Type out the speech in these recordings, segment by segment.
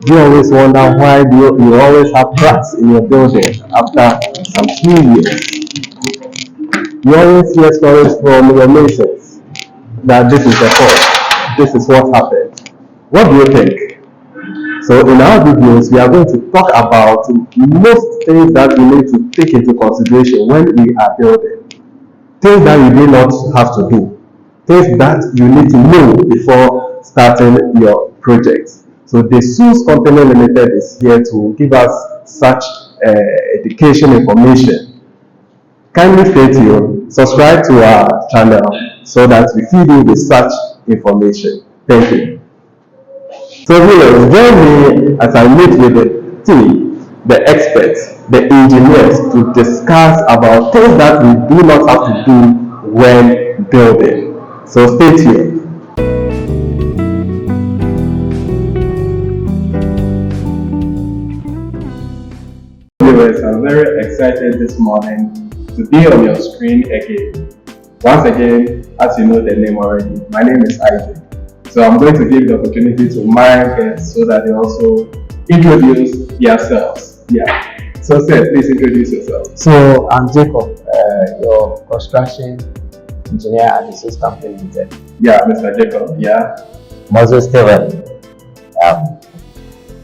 Do you always wonder why you always have rats in your building after some few years? You always hear stories from your neighbors that this is the cause, this is what happened. What do you think? So in our videos, we are going to talk about most things that we need to take into consideration when we are building. Things that you do not have to do. Things that you need to know before starting your project. So the SUS Company Limited is here to give us such education information. Kindly stay tuned, subscribe to our channel so that we feed you with such information. Thank you. So viewers, join me as I meet with the team, the experts, the engineers to discuss about things that we do not have to do when building. So stay tuned. Viewers, I'm very excited this morning to be on your screen again. Once again, as you know the name already, my name is Isaac. So I'm going to give the opportunity to my guests so that they also introduce themselves. Yeah. So sir, please introduce yourself. So I'm Jacob, your construction engineer at the SUS Company Limited. Yeah, Mr. Jacob. Yeah. Moses Steven,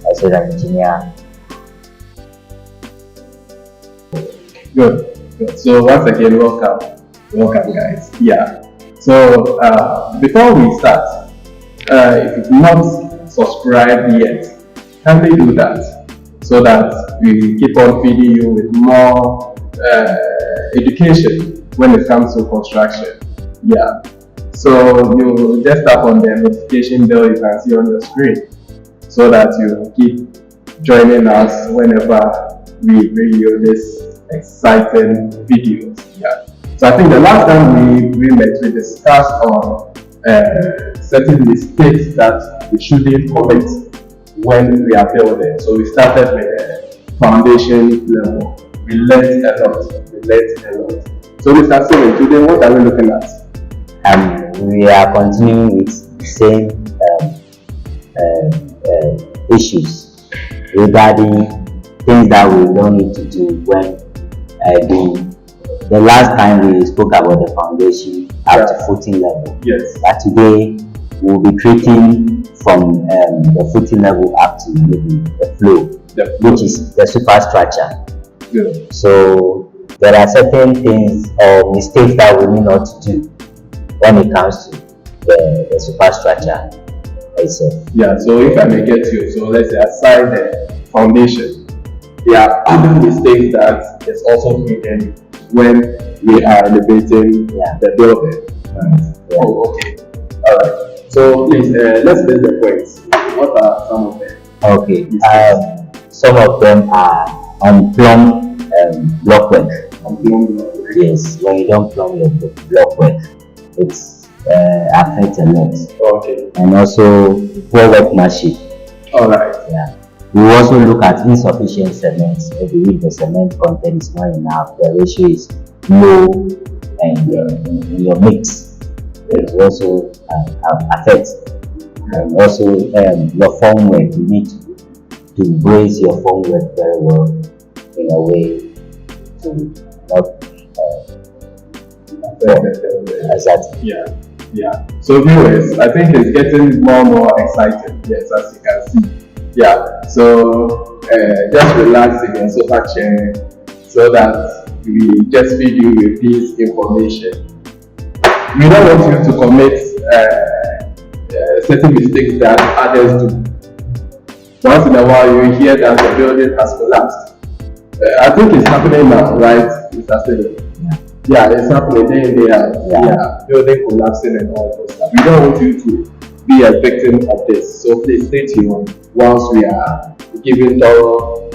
also an engineer. Good. Good. So once again, welcome guys. Yeah. So before we start, if you've not subscribed yet, kindly do that so that we keep on feeding you with more education when it comes to construction. Yeah. So you just tap on the notification bell you can see on your screen so that you keep joining us whenever we bring you this exciting videos. Yeah. So I think the last time we met, we discussed on certain mistakes that we shouldn't commit when we are building. So we started with the foundation level. We learned a lot. So Mr. Steven, today what are we looking at? We are continuing with the same issues regarding things that we don't need to do when doing. The last time we spoke about the foundation up to footing level. Yes. But today we'll be treating from the footing level up to maybe the floor, which is the superstructure. Good. So there are certain things or mistakes that we need not to do when it comes to the superstructure itself. Yeah, so if I may get you, so let's say aside the foundation, there are other mistakes that is also hidden when we are elevating the building. Right. Yeah. Oh, okay. All right. So please, let's list the points. What are some of them? Okay. Some of them are unplumbed block work. Unplumbed block work. Yes. When you don't plumb your block work, it affects a lot. Okay. And also poor workmanship. All right. Yeah. We also look at insufficient cement. Maybe if the cement content is not enough, the ratio is low, and in your mix, it also affects. And also, your formwork, you need to brace your formwork very well in a way to not exactly. Yeah. So viewers, I think it's getting more and more exciting. Yes, as you can see. Yeah, so just relax in your sofa chair so that we just feed you with this information. We don't want you to commit certain mistakes that others do. Once in a while you hear that the building has collapsed. I think it's happening now, right, Mr. Steven? Yeah, it's happening day in, day out. Yeah, building collapsing and all those stuff. We don't want you to be a victim of this. So please stay tuned whilst we are giving thorough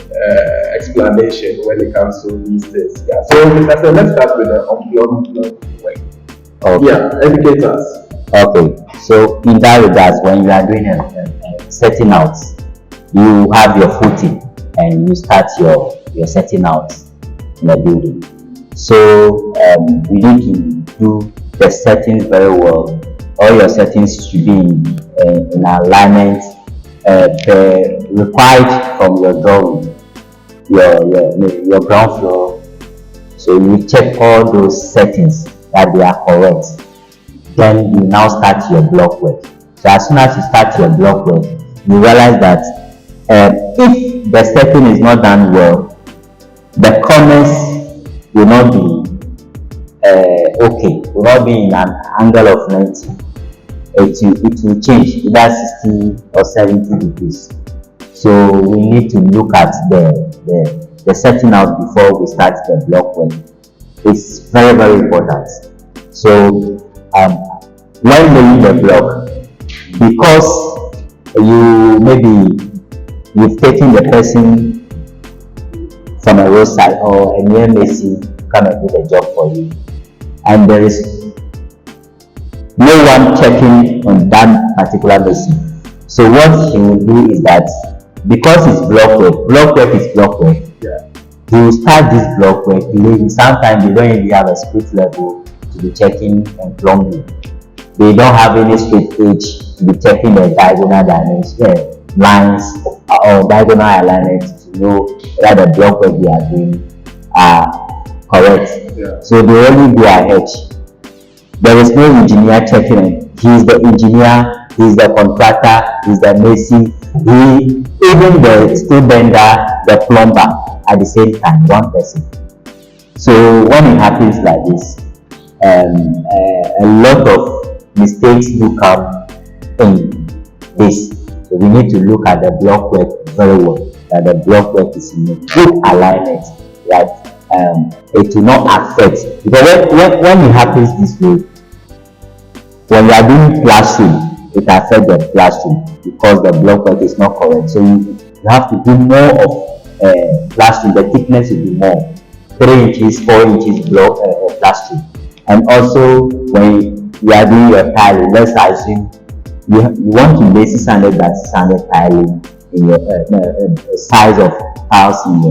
explanation when it comes to these things. Yeah. So Mr. Steven, let's start with the unplumbed work. Okay. Yeah, educate us. Okay. So in that regards, when you are doing a setting out, you have your footing and you start your setting out in the building. So you need to do the settings very well. All your settings should be in alignment the required from your drawing, your ground floor. So you check all those settings that they are correct. Then you now start your block work. So as soon as you start your block work, you realize that if the stepping is not done well, the corners will not be okay, will not be in an angle of 90. It will change either 60 or 70 degrees. So we need to look at the setting out before we start the block work. It's very, very important. So when laying the block, because you've taken the person from a roadside or a near Messi come and do the job for you, and there is no one checking on that particular machine. So what he will do is that, because it's block work is block work, he will start this block work. Sometimes they don't even have a split level to be checking and plumbing. They don't have any straight edge to be checking the diagonal dimension, lines or diagonal alignment to know whether the block work they are doing are correct. Yeah. So they only go ahead. There is no engineer checking it. He is the engineer, he is the contractor, he is the mason, even the steel bender, the plumber at the same time, one person. So when it happens like this, a lot of mistakes do come in this. So we need to look at the block work very well, that the block work is in a good alignment, right? It will not affect, because when it happens this way, when you are doing plastering, it affects the plastering because the block work is not correct. So you have to do more of plastering. The thickness will be more, 3 inches, 4 inches block plastering. And also when you are doing your tiling, let's assume you want to lay 600 by 600 tiling in your size of tiles in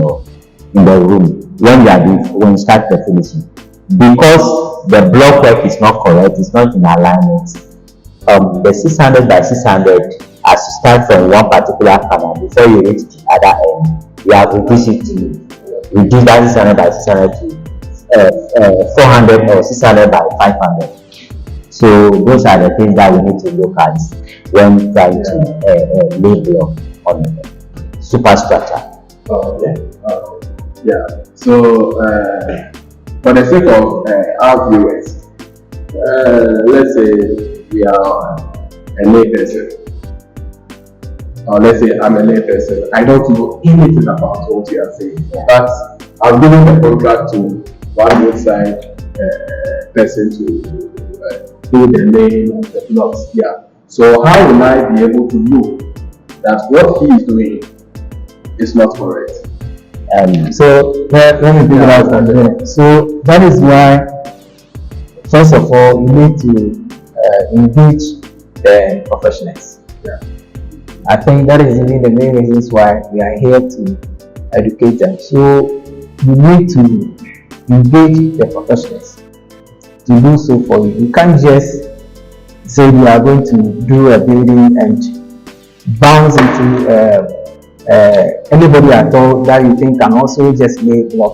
the room. When you start the finishing, because the block work is not correct, it's not in alignment, the 600 by 600, as you start from one particular corner, before you reach the other end, you have reduced it to reduce that 600 by 600 to 400 or 600 by 500. So those are the things that we need to look at when trying to lay block on the superstructure. Yeah. So, for the sake of our viewers, let's say we are a layperson, or let's say I'm a layperson. I don't know anything about what you are saying, but I've given the contract to one roadside person to do the laying of the blocks. Yeah. So how will I be able to know that what he is doing is not correct? So let me figure out from there. So that is why, first of all, you need to engage the professionals. Yeah. I think that is even the main reasons why we are here to educate them. So you need to engage the professionals to do so for you. You can't just say you are going to do a building and bounce into anybody at all that you think can also just lay block,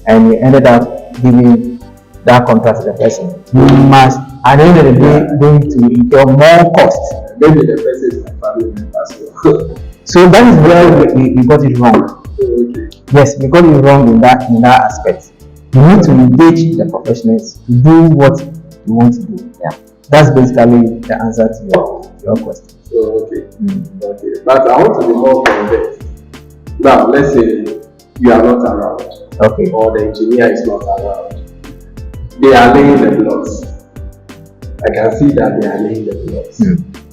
and you ended up giving that contract to the person. You must, at the end of the day, going to incur more cost. Maybe the person is my family member. So that is where we got it wrong. Okay. Yes, we got it wrong in that aspect. You need to engage the professionals to do what you want to do. Yeah, that's basically the answer to your question. So, okay. Okay. But I want to be more convinced. Now, let's say you are not around. Okay. Or the engineer is not around. They are laying the blocks. I can see that they are laying the blocks.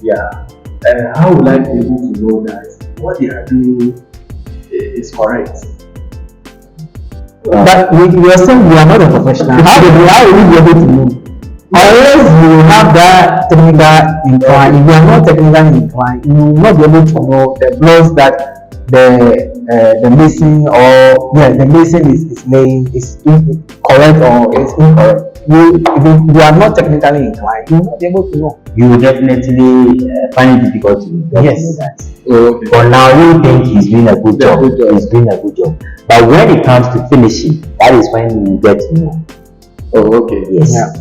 Yeah. And how will I be able to know that what they are doing is correct? But we are saying we are not a professional. How will we be able to know? Unless you have that technical incline, if you are not technically inclined, you will not be able to know the blocks that the mason or the mason is laying is correct or is incorrect. you are not technically inclined, you will not be able to know. You will definitely find it difficult to get Yes. to know that. Oh, okay. For now, you think he's doing a good job. Good job. He's doing a good job. But when it comes to finishing, that is when you get to know. Oh, okay. Yes. Yeah.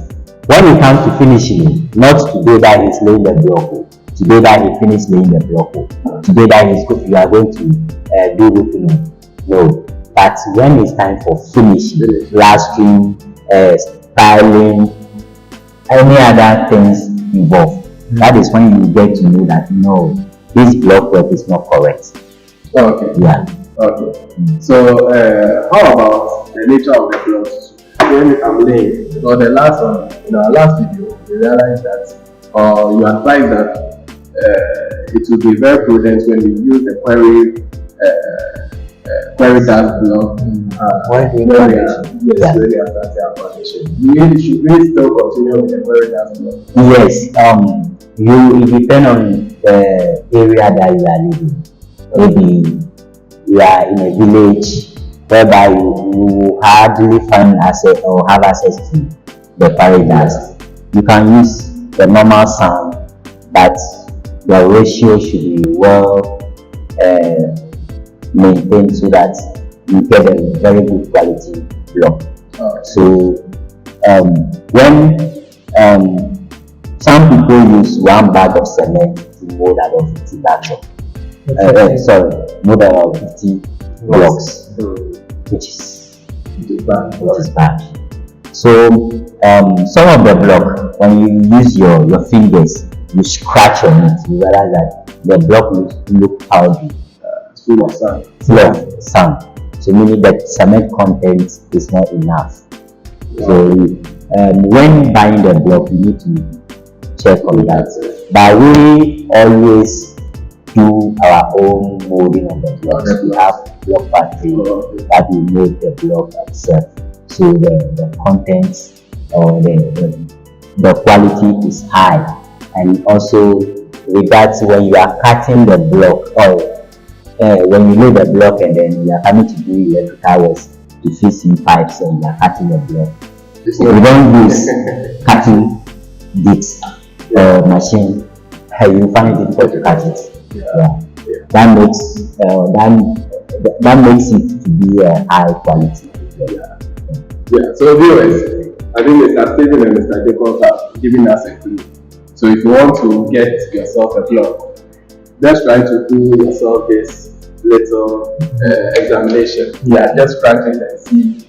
When it comes to finishing, not today that he's laying the block, oh. Today that he finished laying the block, oh. Today that you are going to do roofing. No. But when it's time for finishing, plastering, styling, any other things involved, that is when you get to know that no, this block work is not correct. Okay. Yeah. Okay. So, how about the nature of the blocks? When I'm laying, so the last one, in our last video, we realized that, you advised that it will be very prudent when you use the query dash block. When we When we finish. are, yes, when we are starting our foundation. Should we still continue with the query dash block? Yes, it depend on the area that you are living. Maybe you are in a village whereby you hardly find access or have access to the paragraphs. You can use the normal sound, but the ratio should be well maintained so that you get a very good quality block. So when some people use 1 bag of cement to mold about 50 bags of mold about 50 blocks, which is bad. So some of the block, when you use your fingers, you scratch on it, you realize that the block look powdery, Full of sand. full of sand. So meaning that cement content is not enough. So when buying the block, you need to check on that. But we always do our own molding on the blocks. We have block factory that we mold the block itself. So the contents or the quality is high. And also regards when you are cutting the block or when you lay the block and then you are coming to do electrical works to fix in pipes and you are cutting the block. We don't use cutting bits machine. You find it difficult to cut it. Yeah. That makes it to be a high quality. Yeah, so viewers, I think Mr. Stephen and Mr. Jacob have given us a clue. So if you want to get yourself a block, just try to do yourself this little examination. Yeah, just practice and see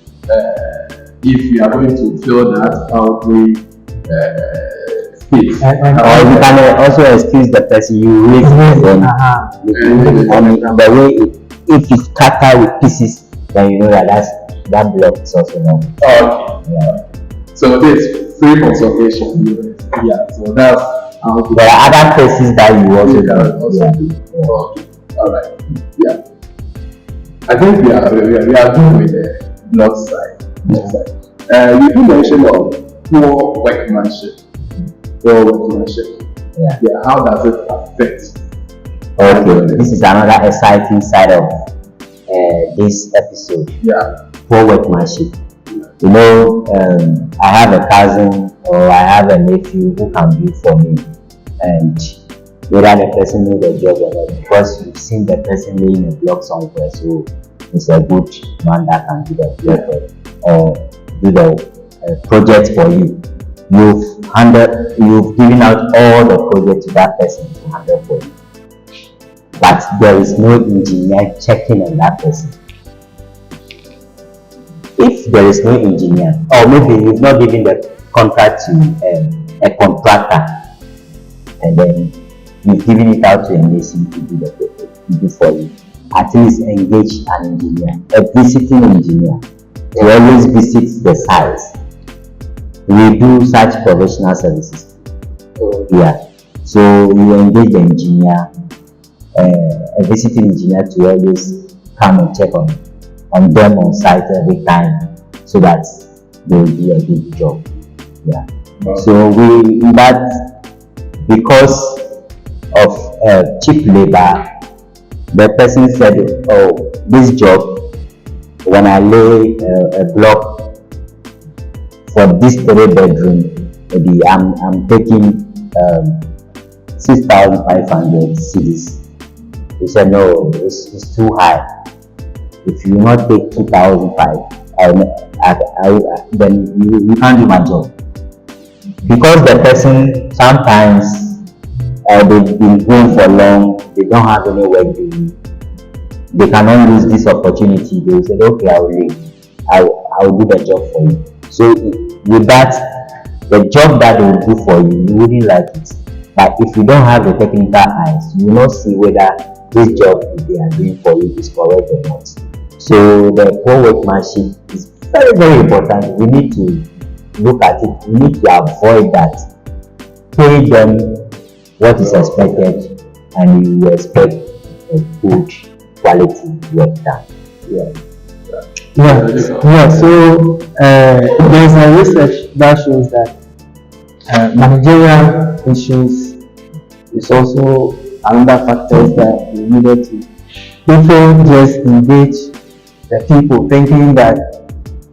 if you are going to fill that boundary space. Or you can also excuse the person you raise then the way if it's cut out with pieces, then you know that block is also not. Okay. Yeah. So this free consultation. Yeah. So that's how to There are other places that you also do. Okay. All right. Yeah. I think we are good with the block side. You do mention of poor workmanship. Yeah. Yeah. How does it affect? Okay. This is another exciting side of this episode. Yeah. Poor workmanship. You know, I have a cousin or I have a nephew who can do for me, and whether the person knows the job or not, because you've seen the person laying a block somewhere, so it's a good man that can do the block or do the project for you. You've given out all the project to that person to handle for you, but there is no engineer checking on that person. If there is no engineer, or maybe you've not given the contract to a contractor, and then you've given it out to a mason to do the project, to do for you, at least engage an engineer, a visiting engineer, to always visit the sites. We do such professional services. Yeah. So you engage the engineer, a visiting engineer, to always come and check on them on site every time, so that they will do a good job. Yeah. So because of cheap labor, the person said, "Oh, this job, when I lay a block for this 3 bedroom, maybe I'm taking 6,500 cedis. He said, no, it's too high. If you not take 2,005, then you can't do my job. Because the person sometimes they've been going for long, they don't have any work doing. They cannot lose this opportunity. They will say, okay, I will leave. I will do the job for you. So with that, the job that they will do for you, you wouldn't like it. But if you don't have the technical eyes, you will not see whether this job they are doing for you is correct or not. So the poor workmanship is very, very important. We need to look at it. We need to avoid that. Pay them what is expected, and you expect a good quality work done. Yeah. So there's a research that shows that managerial issues is also another factors that we needed to. People just engage the people thinking that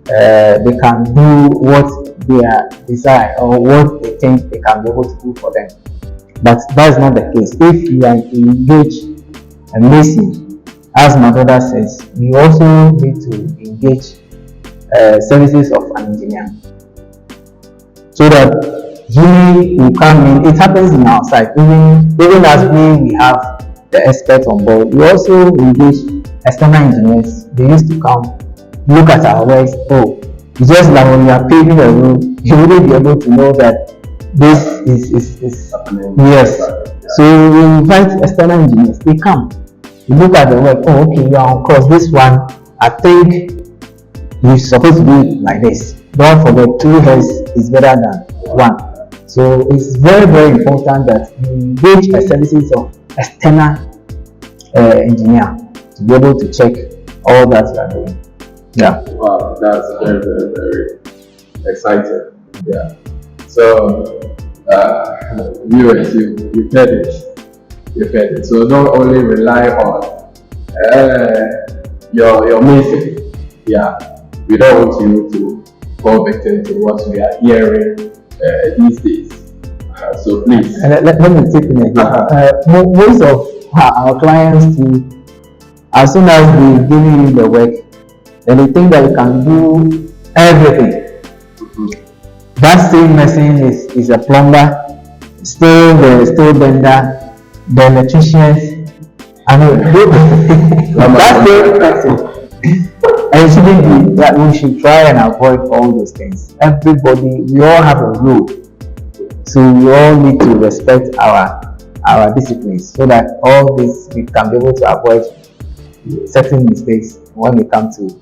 they can do what they desire or what they think they can be able to do for them. But that's not the case. If you are engaged and listen, as my brother says, you also need to engage services of an engineer, so that he will come in. It happens in our side. Even as we have the experts on board, we also engage external engineers. They used to come look at our works. Oh, it's just that when you are paving the road, you wouldn't be able to know that this is yes. So we invite external engineers. They come, you look at the work. Oh, okay, you are on course. This one, I think you're supposed to do it like this. Don't forget, 2 heads is better than 1. So it's very, very important that you engage the services of external engineer to be able to check all that you are doing. Yeah. Wow, that's very, very, very exciting. Yeah. So, viewers, you've heard it. You've heard it. So don't only rely on your music. Yeah. We don't want you to fall victim to what we are hearing these days. So please. Let me tip in again. Most of our clients, as soon as they give you the work, then they think that you can do everything. That same person is a plumber, still the steel bender, the electrician. I mean, that same person. And it shouldn't be that. We should try and avoid all those things. Everybody, we all have a role, so we all need to respect our disciplines, so that all this we can be able to avoid certain mistakes when we come to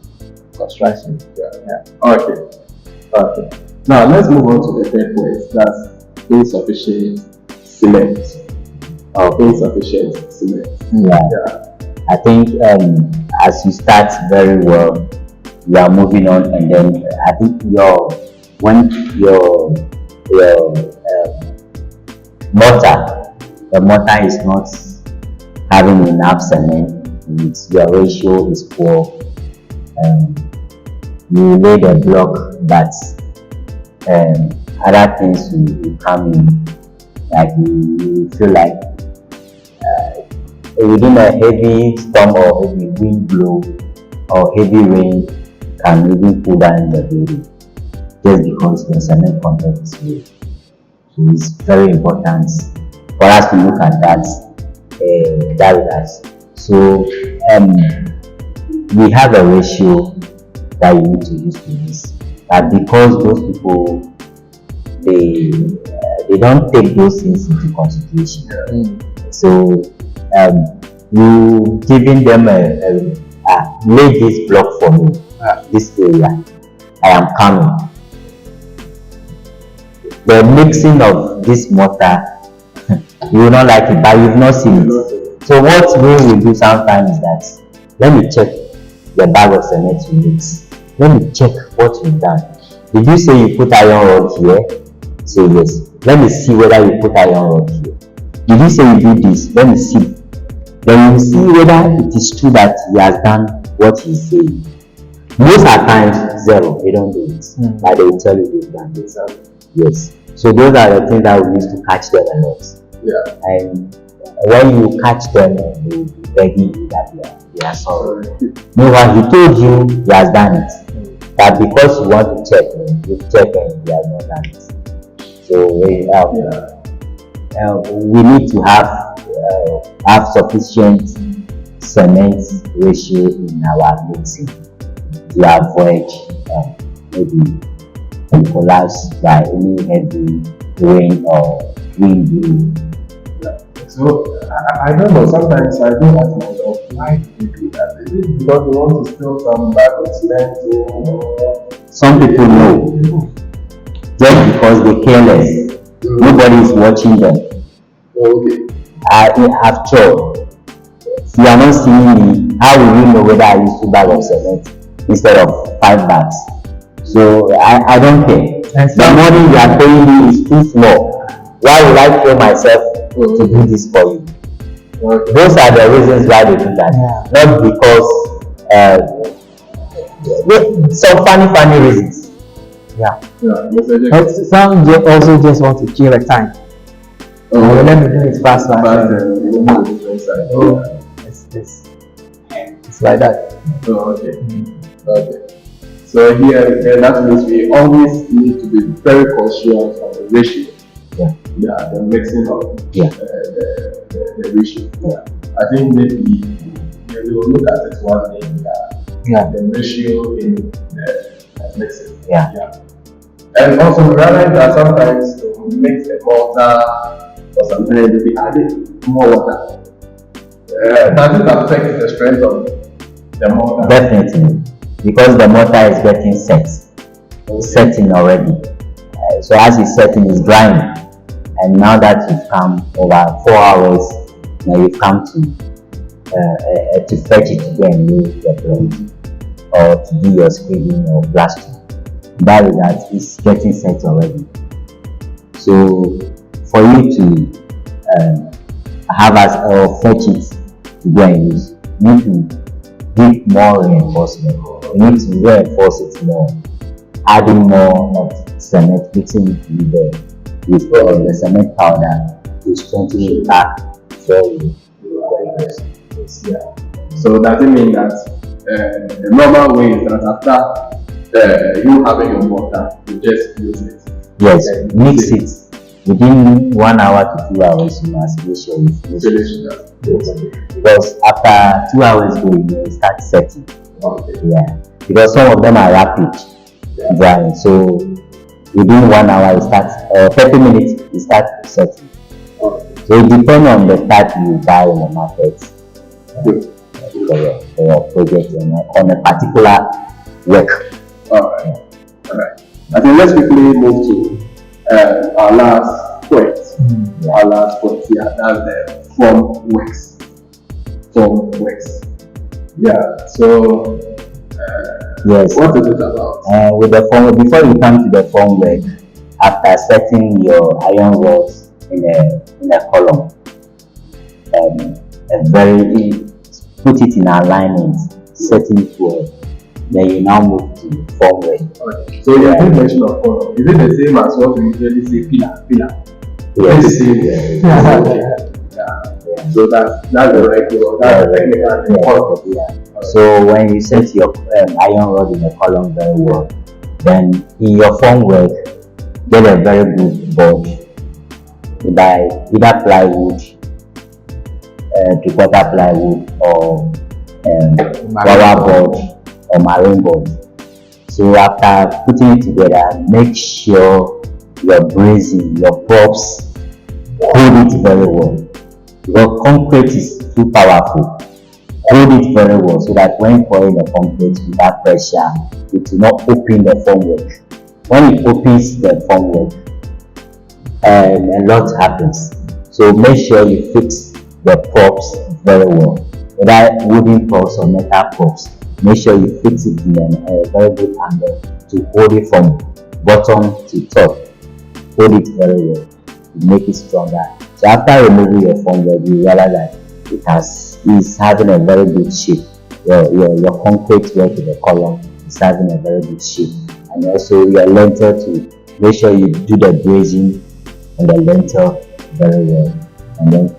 construction. Yeah. Okay. Now let's move on to the third point. That's insufficient cement or insufficient cement. Yeah. I think as you start very well, you are moving on, and then I think your mortar is not having enough cement. Your ratio is poor. You lay the block, but other things will come in, like you feel like within a heavy storm or heavy wind blow or heavy rain can even pull down the building just because the cement content is low. So it's very important for us to look at that with us. So we have a ratio that you need to use to this, but because those people they don't take those things into consideration. So you giving them lay this block for me, this area, I am coming. The mixing of this mortar, you will not like it, but you've not seen it. So what we will do sometimes is that, let me check the bag of cement you mix. Let me check what you've done. Did you say you put iron rod here? Say yes. Let me see whether you put iron rod here. Did you say you do this? Let me see. Then you see whether it is true that he has done what he's saying. Most at times zero, they don't do it. But they will tell you they've done this. Yes. So those are the things that we use to catch them a lot. Yeah. And when you catch them, they will be begging you that they are sorry. Meanwhile, he told you he has done it. But because you want to check, you check and he has not done it. So we need to have sufficient cement ratio in our mixing to avoid maybe collapse by any heavy rain or wind blowing. So I don't know. Sometimes I do ask myself, why do they do that? Is it because they want to steal some bag of cement or? Some people know, just because they care less. Nobody is watching them. Okay. After all, if you are not seeing me, how will you know whether I use 2 bags of cement instead of 5 bags? So I don't care. The money you are paying me is too small. Why would I kill myself to do this for you? Okay. Those are the reasons why they do that. Not because some funny reasons. But some also just want to kill the time. Let me do it fast. It's like that. Okay. So here that means we always need to be very conscious of the ratio. The mixing of the ratio. I think maybe we will look at it one day. The ratio in the mixing. And also realize that sometimes to mix a mortar or something, it will be added more water. Does it affect the strength of the mortar? Definitely, because the mortar is getting setting already. So as it's setting, it's drying. And now that you've come over 4 hours, now you've come to fetch it to go and use the blade or to do your screening or blasting. That is that it's getting set already. So for you to have us or fetch it to go and use, you need to give more reinforcement. You need to reinforce it more, adding more of cement, mixing it with the cement powder to strengthen it back for you. So does it mean that the normal way is that after you having your mortar, you just use it? Yes, mix it within 1 hour to 2 hours. You must make sure you finish it. Because after 2 hours, you start setting. Because some of them are rapid drying. So within 1 hour, you start 30 minutes, you start setting. So it depends on the type you buy in the market for your project on a particular work. Alright. I think let's quickly move to our last point. Our last point, that's the form works. So yes. What is it about? With the form, before you come to the form work, after setting your iron rods in a column, put it in alignment, setting it well. Then you now move to form work. Okay. So you did mention of column. Is it the same as what we usually say pillar? Yes. It's the same. So that's the right word. That's the technical. So when you set your iron rod in a column very well, then in your form work, get a very good board by either plywood, 3/4 plywood, or power board or marine board. So after putting it together, make sure your bracing, your props, hold it very well. Because concrete is too powerful. Hold it very well so that when pouring the concrete without pressure, it will not open the formwork. When it opens the formwork, a lot happens. So make sure you fix the props very well. Whether wooden props or metal props, make sure you fix it in a very good angle to hold it from bottom to top. Hold it very well to make it stronger. So after removing your formwork, you realize that it's having a very good shape. Your concrete work in the column is having a very good shape. And also your lintel to make sure you do the brazing on the lintel very well, and then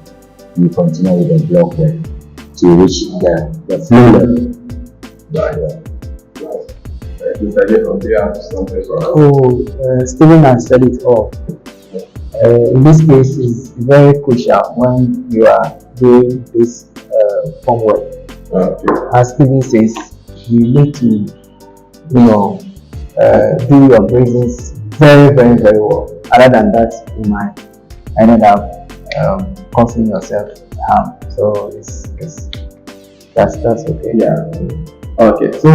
you continue with the block work to reach the flow level. Mr. Jacob, do you have something for us? Oh, Stephen has said it all. In this case, it's very crucial when you are doing this homework. Okay. As Stephen says, you need to, do your brazings very, very, very well. Other than that, you might end up causing yourself harm. So that's okay. Yeah. Okay. So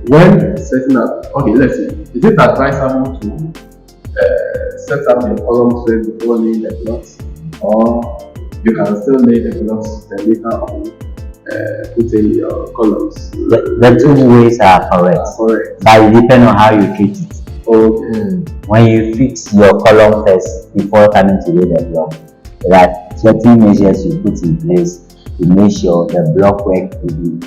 when setting up, okay, let's see. Is it advisable to set up the column frame before laying the blocks, or you can still lay the blocks and later on put in your columns? The two ways are correct. Correct. But it depends on how you treat it. Okay. When you fix your column first before coming to lay the block, there are certain measures you put in place to make sure the block work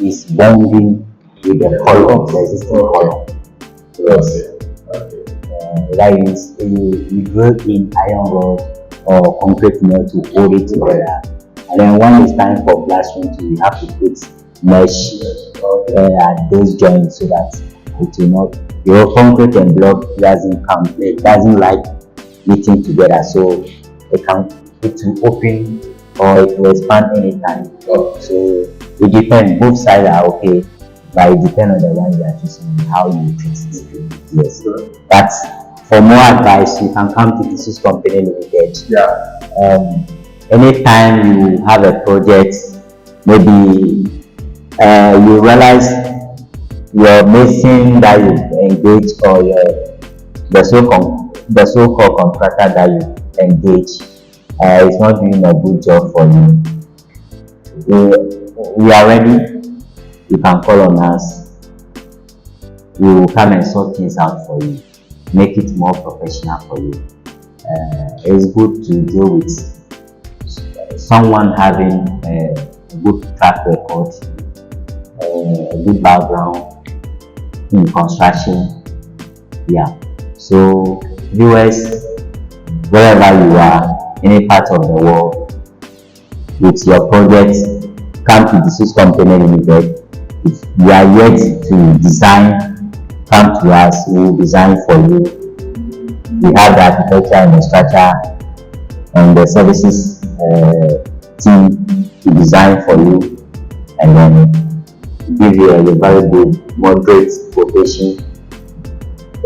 is bonding with the column, the existing column. Yes. Okay. That is, you drill in iron rod or concrete nail to hold it together. And then when it's time for plastering, you have to put mesh at those joints so that it will not, your concrete and block it doesn't like meeting together, so it will open or it will expand anytime. So it depends, both sides are okay, but it depends on the one you are choosing, how you treat it. Yes. But for more advice, you can come to This Company Limited. Yeah. Anytime you have a project, maybe you realize your mason that you engage or the so-called contractor that you engage is not doing a good job for you. We are ready. You can call on us. We will come and sort things out for you, make it more professional for you. It's good to deal with someone having a good track record, a good background in construction. Yeah. So viewers, wherever you are, any part of the world, with your project, come to This Company Limited. If you are yet to design, come to us, we will design for you. We have the architecture and the structure and the services team to design for you, and then give you a very good, moderate quotation.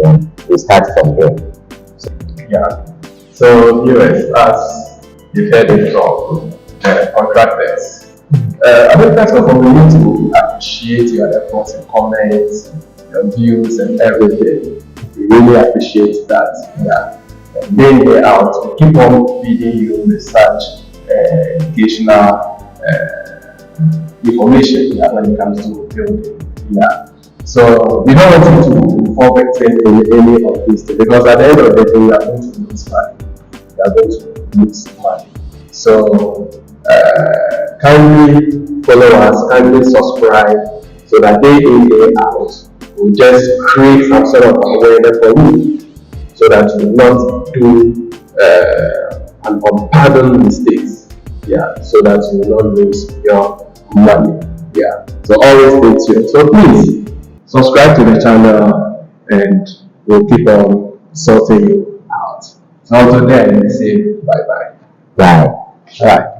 Then we start from there. Yeah. So viewers, as you've heard it from contractors, I mean, first of all, we need to appreciate your efforts and comments, your views and everything. We really appreciate that. Yeah. Day in, day out, we keep on feeding you with such educational information when it comes to building. Yeah. So we don't want you to fall victim in any of these things, because at the end of the day, we are going to lose money. We are going to lose money. So kindly follow us, kindly subscribe, so that day in, day out, we'll just create some sort of awareness for you, so that you will not do an unpardoned mistakes. Yeah, so that you will not lose your money. Yeah, so always stay tuned. So please subscribe to the channel, and we'll keep on sorting you out. So until then, we say bye bye. Right. All right.